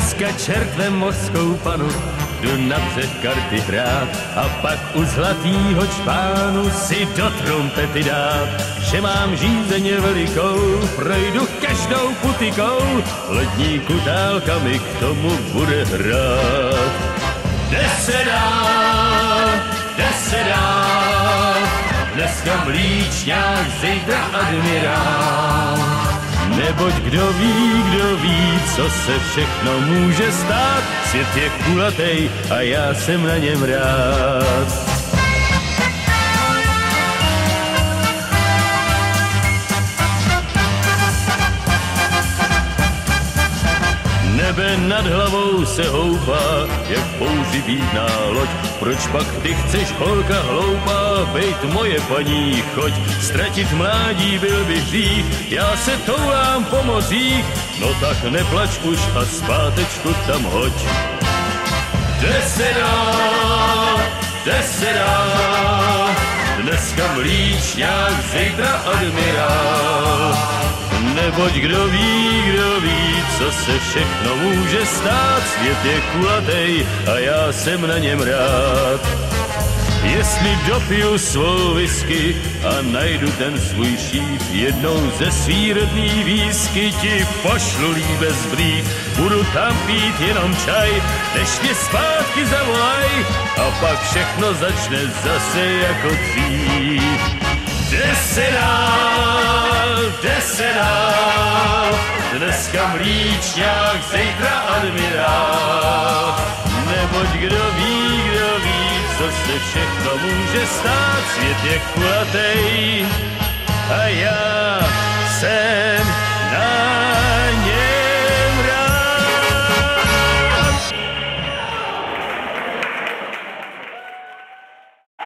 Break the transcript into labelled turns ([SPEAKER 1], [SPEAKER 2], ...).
[SPEAKER 1] dneska čertvem mořskou panu jdu na břeh karty hrát a pak u zlatýho čpánu si do trumpety dát, že mám žízeně velikou, projdu každou putikou, lední kutálka mi k tomu bude hrát. Jde se dál, dneska mlíčňák, zítra admirál. Neboť kdo ví, co se všechno může stát, svět je kulatej a já jsem na něm rád. Nebe nad hlavou se houpá, jak bouřivýdná loď. Proč pak ty chceš, holka hloupá, bejt moje paní, choď. Ztratit mládí byl by hřích, já se toulám po mořích, no tak neplač už a zpátečku tam hoď. Jde se dál, dneska mlíčňák, zítra admirál. Neboť kdo ví, co se všechno může stát, svět je kulatej a já jsem na něm rád. Jestli dopiju svou whisky a najdu ten svůj šíp, jednou ze svý rodný výsky ti pošlu líbez brýv. Budu tam pít jenom čaj, než mě zpátky zavolaj a pak všechno začne zase jako dřív. Jde se dál, dneska mlíčňák, zítra admirál. Neboť kdo ví, co se všechno může stát, svět je kulatej a já jsem na